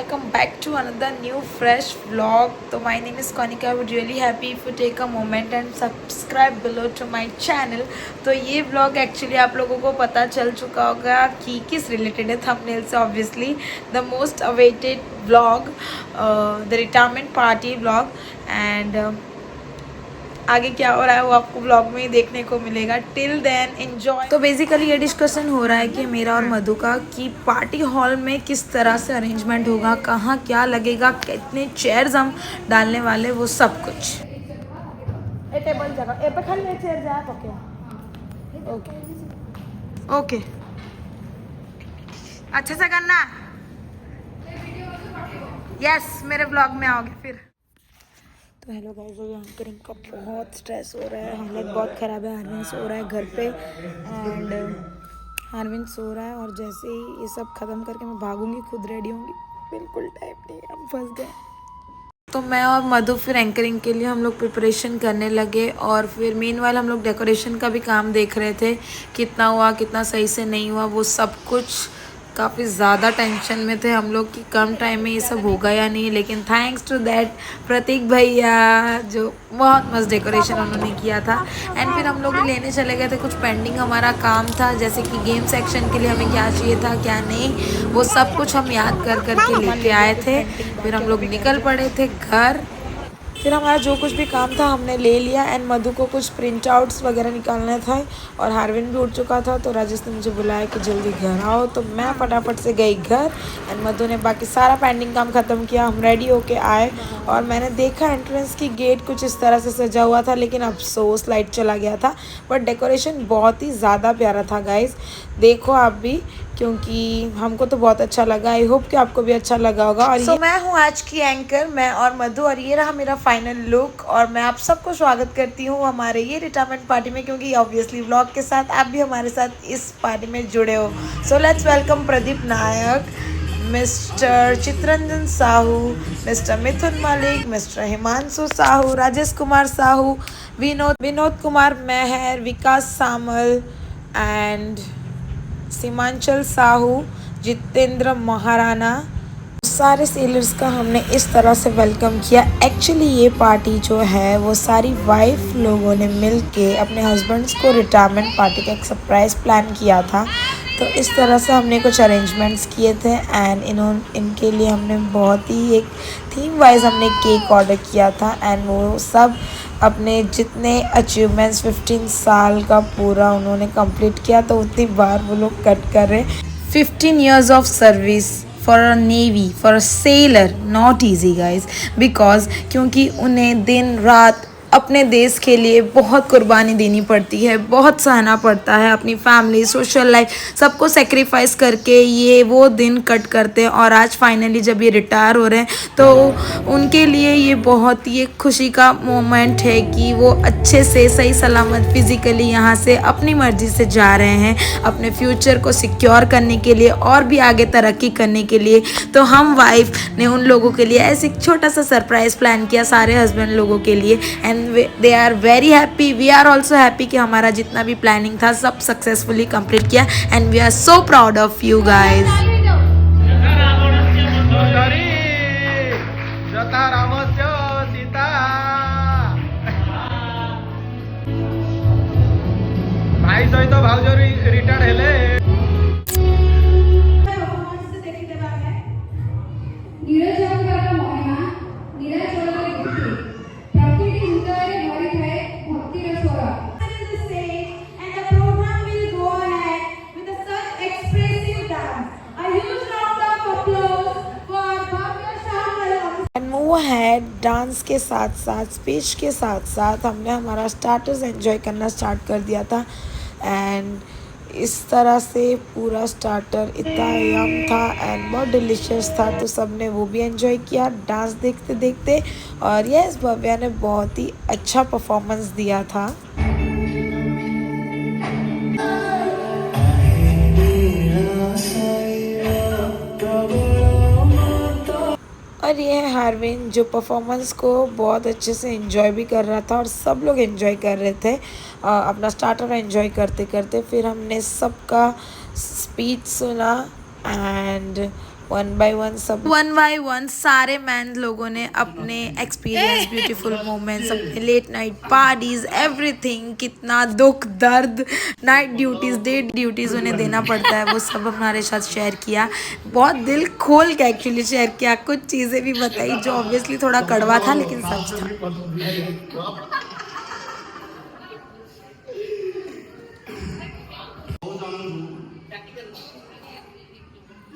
welcome back to another new fresh vlog. So my name is Konika. I would really happy if you take a moment and subscribe below to my channel. तो ये vlog actually आप लोगों को पता चल चुका होगा कि किस related है thumbnail से obviously the most awaited vlog, the retirement party vlog and आगे क्या हो रहा है वो आपको व्लॉग में ही देखने को मिलेगा. Till then enjoy. तो बेसिकली ये डिस्कशन हो रहा है कि मेरा और मधु का कि पार्टी हॉल में किस तरह से अरेंजमेंट होगा, कहाँ क्या लगेगा, कितने चेयर्स हम डालने वाले, वो सब कुछ. टेबल जगह ए पे खाली चेयर जा. ओके ओके अच्छे से करना. यस मेरे व्लॉग में आओगे फिर. तो हेलो गाइस, अभी एंकरिंग का बहुत स्ट्रेस हो रहा है. हालत बहुत ख़राब है. हारविन सो रहा है घर पे एंड हारविन सो रहा है और जैसे ही ये सब ख़त्म करके मैं भागूंगी, खुद रेडी होंगी. बिल्कुल टाइम नहीं, हम फंस गए. तो मैं और मधु फिर एंकरिंग के लिए हम लोग प्रिपरेशन करने लगे और फिर मीनवाइल हम लोग डेकोरेशन का भी काम देख रहे थे. कितना हुआ, कितना सही से नहीं हुआ, वो सब कुछ. काफ़ी ज़्यादा टेंशन में थे हम लोग कि कम टाइम में ये सब होगा या नहीं, लेकिन थैंक्स टू दैट प्रतीक भैया जो बहुत मस्त डेकोरेशन उन्होंने किया था. एंड फिर हम लोग लेने चले गए थे. कुछ पेंडिंग हमारा काम था, जैसे कि गेम सेक्शन के लिए हमें क्या चाहिए था क्या नहीं, वो सब कुछ हम याद कर करके लेके आए थे. फिर हम लोग निकल पड़े थे घर. फिर हमारा जो कुछ भी काम था हमने ले लिया एंड मधु को कुछ प्रिंट आउट्स वगैरह निकालना था और हारविन भी उठ चुका था. तो राजेश ने मुझे बुलाया कि जल्दी घर आओ. तो मैं फटाफट से गई घर एंड मधु ने बाकी सारा पेंडिंग काम ख़त्म किया. हम रेडी होके आए और मैंने देखा एंट्रेंस की गेट कुछ इस तरह से सजा हुआ था, लेकिन अफसोस लाइट चला गया था. बट डेकोरेशन बहुत ही ज़्यादा प्यारा था गाइज़. देखो आप भी, क्योंकि हमको तो बहुत अच्छा लगा. आई होप कि आपको भी अच्छा लगा होगा. और मैं हूँ आज की एंकर, मैं और मधु, और ये रहा मेरा फाइनल लुक. और मैं आप सबको स्वागत करती हूँ हमारे ये रिटायरमेंट पार्टी में, क्योंकि ऑब्वियसली व्लॉग के साथ आप भी हमारे साथ इस पार्टी में जुड़े हो. So let's welcome Pradeep Nayak, mister Chitranjan Sahu, mister Mithun Malik, mister Himanshu Sahu, Rajesh Kumar Sahu, Vinod Kumar Meher, Vikas Samal and Simanchal Sahu, Jitendra Maharana. सारे सेलर्स का हमने इस तरह से वेलकम किया. एक्चुअली ये पार्टी जो है वो सारी वाइफ लोगों ने मिल के अपने हस्बैंड्स को रिटायरमेंट पार्टी का एक सरप्राइज़ प्लान किया था. तो इस तरह से हमने कुछ अरेंजमेंट्स किए थे एंड इनके लिए हमने बहुत ही एक थीम वाइज हमने केक ऑर्डर किया था. एंड वो सब अपने जितने अचीवमेंट्स 15 साल का पूरा उन्होंने कंप्लीट किया, तो उतनी बार वो लोग कट कर रहे. 15 years of service for a navy, for a sailor, not easy guys, because क्योंकि उन्हें दिन रात अपने देश के लिए बहुत कुर्बानी देनी पड़ती है, बहुत सहना पड़ता है. अपनी फैमिली, सोशल लाइफ, सबको सेक्रीफाइस करके ये वो दिन कट करते हैं. और आज फाइनली जब ये रिटायर हो रहे हैं तो उनके लिए ये बहुत ही एक खुशी का मोमेंट है कि वो अच्छे से सही सलामत फिज़िकली यहाँ से अपनी मर्ज़ी से जा रहे हैं अपने फ्यूचर को सिक्योर करने के लिए और भी आगे तरक्की करने के लिए. तो हम वाइफ ने उन लोगों के लिए ऐसे एक छोटा सा सरप्राइज़ प्लान किया सारे हस्बैंड लोगों के लिए. And they are very happy, we are also happy कि हमारा जितना भी प्लानिंग था सब सक्सेसफुली कंप्लीट किया. And we are so proud of you guys. भाई सहित भाउज रिटायर्ड हेले. वो है डांस के साथ साथ, स्पीच के साथ साथ हमने हमारा स्टार्टर्स एंजॉय करना स्टार्ट कर दिया था. एंड इस तरह से पूरा स्टार्टर इतना यम था एंड बहुत डिलीशियस था. तो सब ने वो भी एंजॉय किया डांस देखते देखते. और यस, भव्या ने बहुत ही अच्छा परफॉर्मेंस दिया था. और ये है हारविन जो परफॉर्मेंस को बहुत अच्छे से एंजॉय भी कर रहा था और सब लोग एंजॉय कर रहे थे अपना स्टार्टर एंजॉय करते करते. फिर हमने सबका स्पीच सुना एंड 1 by 1 सारे मैन लोगों ने अपने एक्सपीरियंस, ब्यूटीफुल मोमेंट्स, अपने लेट नाइट पार्टीज, एवरीथिंग, कितना दुख दर्द, नाइट ड्यूटीज, डे ड्यूटीज उन्हें देना पड़ता है, वो सब हमारे साथ शेयर किया। बहुत दिल खोल के एक्चुअली शेयर किया, कुछ चीज़ें भी बताई जो ऑब्वियसली थोड़ा कड़वा था लेकिन सच था।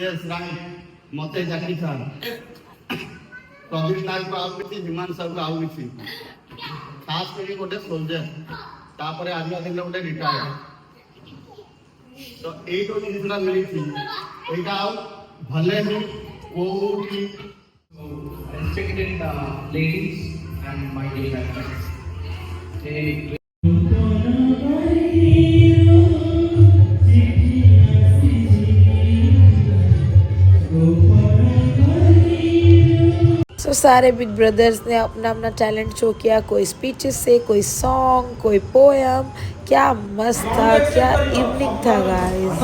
यस राइट मते जाकी था प्रदीप नाग को आउ किसी हिमान सब को आउ किसी खास करके गोटे सोल्जर तापरे आदमी दिन गोटे रिटायर तो एई तो जितना मिली थी एटा आउ भले ही कोठी respected ladies and my dear friends. तो सारे बिग ब्रदर्स ने अपना अपना टैलेंट शो किया, कोई स्पीचेस से, कोई सॉन्ग, कोई पोएम। क्या मस्त था, क्या इवनिंग था गाइस।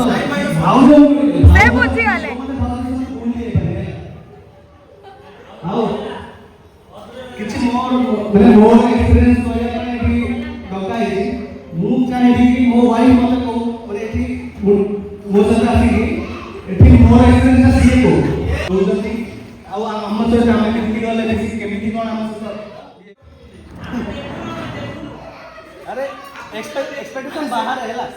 କିଛି ମୋର ଏକ୍ସପିରିଏନ୍ସ କରିବା ପାଇଁ ଏଠି ଡକାଇଛି। ମୁଁ ଚାହିଁବି କି ମୋ ୱାଇଫ୍ ମୋତେ କହୁ ମାନେ ଏଠି ମୋ ସହିତ ଆସିକି ଏଠି ମୋର ଏକ୍ସପିରିଏନ୍ସ ସିଏ କହୁଛନ୍ତି ଆଉ ଆମ ସହିତ ଆମେ କେମିତି ଗଲେ ବେଶୀ କେମିତି କ'ଣ ଆମ ସହିତ ଆରେ ଏକ୍ସପେକ୍ଟେସନ୍ ବାହାରେ ହେଲା।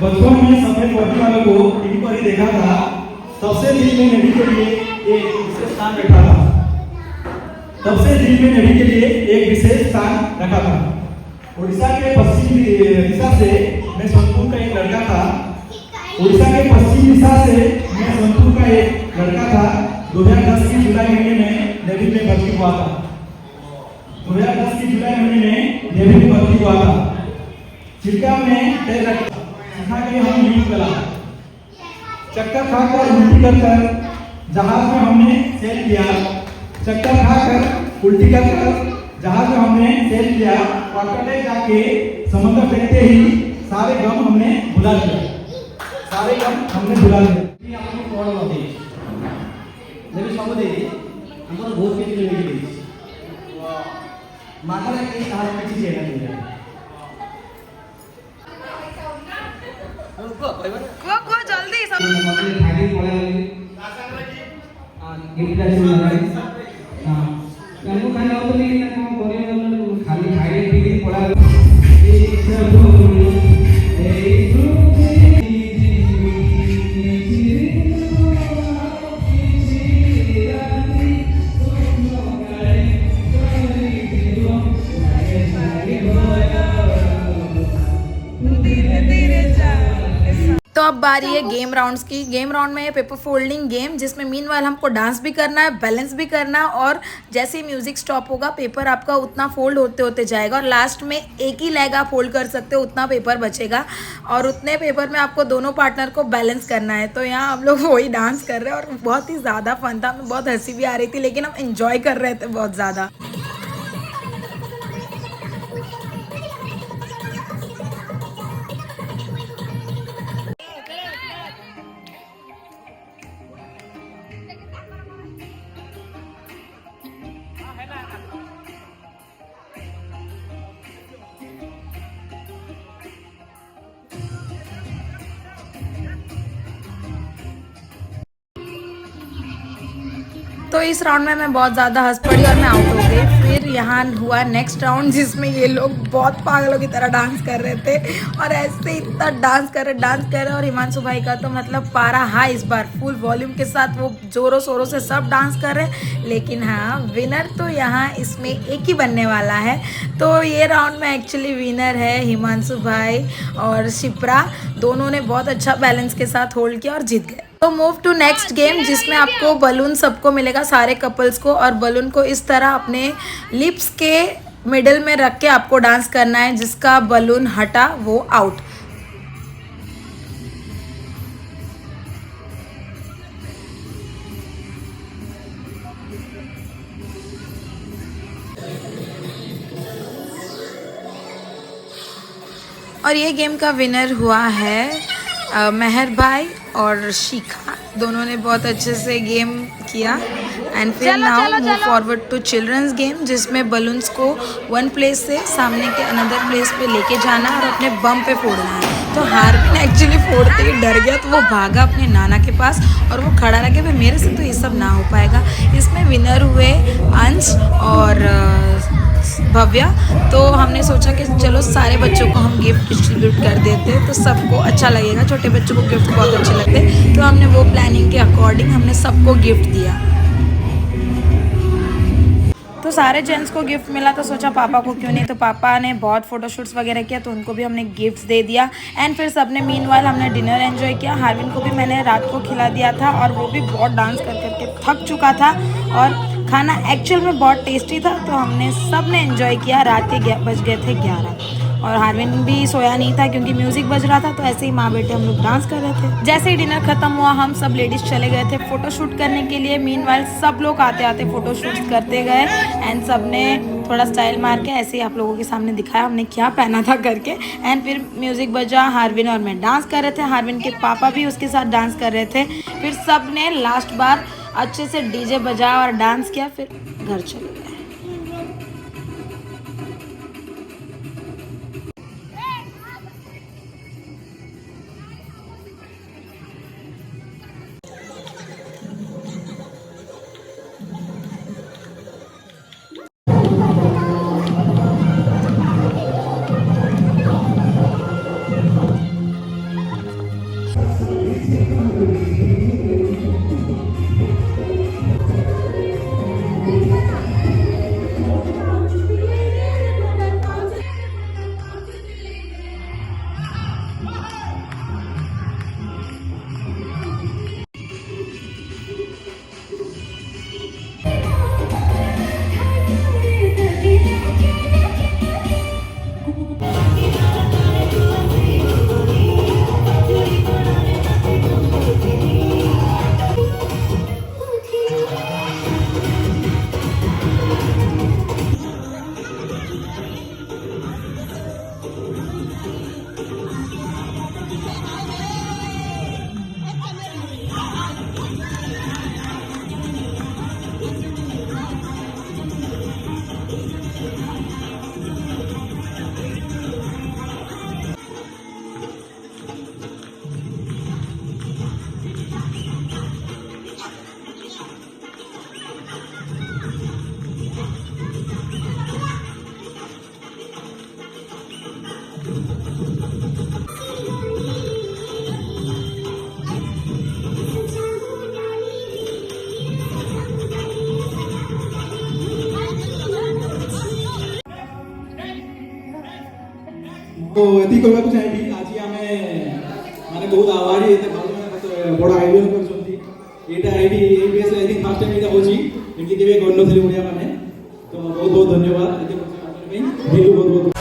बचपन में सफेद वर्दी वालों को टीवी पर ही देखा था, तब से दिल में नेवी के लिए एक विशेष स्थान रखा था। तब से दिल में नेवी के लिए एक विशेष स्थान रखा था। उड़ीसा के पश्चिमी दिशा से मैं सोनपुर का एक लड़का था। उड़ीसा के पश्चिमी दिशा से मैं सोनपुर का एक लड़का था। 2010 की जुलाई महीने में नेवी में भर्ती हुआ था। 2010 की जुलाई महीने में नेवी में भर्ती हुआ था। चिल्का में तय रखा सिखा के हम यूज करा चक्कर खाकर उल्टी कर जहाज में हमने सेल किया। चक्कर खाकर उल्टी कर जहाज में हमने सेल किया। क्वार्टर डेक जाके समुद्र देखते ही सारे गम हमने भुला दिया। सारे गम हमने भुला दिया। आपको कौन होते जब सब दे हमको बहुत के लिए लेके गई माता ने कई साल में चीज लेना दिया। वो जल्दी सब खाली पड़ा गिरता है हां हमको खाना तो नहीं ना काम करे खाली खाई पी पड़ा एक सब तो अब बारी है गेम राउंड्स की। गेम राउंड में ये पेपर फोल्डिंग गेम, जिसमें मीनवाइल हमको डांस भी करना है, बैलेंस भी करना है, और जैसे ही म्यूजिक स्टॉप होगा पेपर आपका उतना फोल्ड होते होते जाएगा और लास्ट में एक ही लेग आप फोल्ड कर सकते हो, उतना पेपर बचेगा और उतने पेपर में आपको दोनों पार्टनर को बैलेंस करना है। तो यहाँ हम लोग वही डांस कर रहे हैं और बहुत ही ज़्यादा फन था, हमें बहुत हंसी भी आ रही थी, लेकिन हम इंजॉय कर रहे थे बहुत ज़्यादा। तो इस राउंड में मैं बहुत ज़्यादा हंस पड़ी और मैं आउट हो गई। फिर यहाँ हुआ नेक्स्ट राउंड, जिसमें ये लोग बहुत पागलों की तरह डांस कर रहे थे और ऐसे इतना डांस कर रहे और हिमांशु भाई का तो मतलब पारा हाई इस बार फुल वॉल्यूम के साथ वो जोरों शोरों से सब डांस कर रहे हैं। लेकिन हाँ, विनर तो यहाँ इसमें एक ही बनने वाला है। तो ये राउंड में एक्चुअली विनर है हिमांशु भाई और शिप्रा, दोनों ने बहुत अच्छा बैलेंस के साथ होल्ड किया और जीत गए। तो मूव टू नेक्स्ट गेम, जिसमें आपको बलून सबको मिलेगा, सारे कपल्स को, और बलून को इस तरह अपने लिप्स के मिडिल में रख के आपको डांस करना है, जिसका बलून हटा वो आउट। और ये गेम का विनर हुआ है मेहर भाई और शिखा, दोनों ने बहुत अच्छे से गेम किया। एंड फिर now move forward to children's game, जिसमें बलून्स को वन प्लेस से सामने के अनदर प्लेस पे लेके जाना है और अपने बम पे फोड़ना है। तो हार्विन एक्चुअली फोड़ते ही डर गया, तो वो भागा अपने नाना के पास और वो खड़ा रह गया, भाई मेरे से तो ये सब ना हो पाएगा। इसमें विनर हुए अंश और भव्या। तो हमने सोचा कि चलो सारे बच्चों को हम गिफ्ट डिस्ट्रीब्यूट कर देते, तो सबको अच्छा लगेगा, छोटे बच्चों को गिफ्ट बहुत अच्छे लगते। तो हमने वो प्लानिंग के अकॉर्डिंग हमने सबको गिफ्ट दिया। तो सारे जेंट्स को गिफ्ट मिला, तो सोचा पापा को क्यों नहीं, तो पापा ने बहुत फोटोशूट्स वगैरह किया, तो उनको भी हमने गिफ्ट्स दे दिया। एंड फिर सबने मीनवाइल हमने डिनर एंजॉय किया। हार्विन को भी मैंने रात को खिला दिया था और वो भी बहुत डांस कर करके थक चुका था और खाना एक्चुअल में बहुत टेस्टी था। तो हमने सब ने एंजॉय किया। रात के बज गए थे 11 और हार्विन भी सोया नहीं था क्योंकि म्यूजिक बज रहा था। तो ऐसे ही माँ बेटे हम लोग डांस कर रहे थे। जैसे ही डिनर खत्म हुआ, हम सब लेडीज चले गए थे फोटोशूट करने के लिए। मीनवाइल सब लोग आते आते फोटोशूट करते गए एंड सब ने थोड़ा स्टाइल मार के ऐसे ही आप लोगों के सामने दिखाया हमने क्या पहना था करके। एंड फिर म्यूजिक बजा, हार्विन और मैं डांस कर रहे थे, हार्विन के पापा भी उसके साथ डांस कर रहे थे। फिर सब ने लास्ट बार अच्छे से डीजे बजाया और डांस किया, फिर घर चले गए। तो ଏତିକି କହିବାକୁ ଚାହିଁବି ଆଜି ଆମେ ମାନେ ବହୁତ ଆଭାରୀ ଏତେ ବଡ଼ ଆୟୋଜନ କରିଛନ୍ତି। ଏଇଟା ଏଇଠି ଏଇ ବେସ୍ ଆଇ ଥିଙ୍କ୍ ଫାର୍ଷ୍ଟ ଟାଇମ୍ ଏଇଟା ହେଉଛି, ଏମିତି କେବେ କରିନଥିଲେ ଓଡ଼ିଆ ମାନେ। ତ ବହୁତ ବହୁତ ଧନ୍ୟବାଦ ଏତେ ପାଇଁ। ବହୁତ ବହୁତ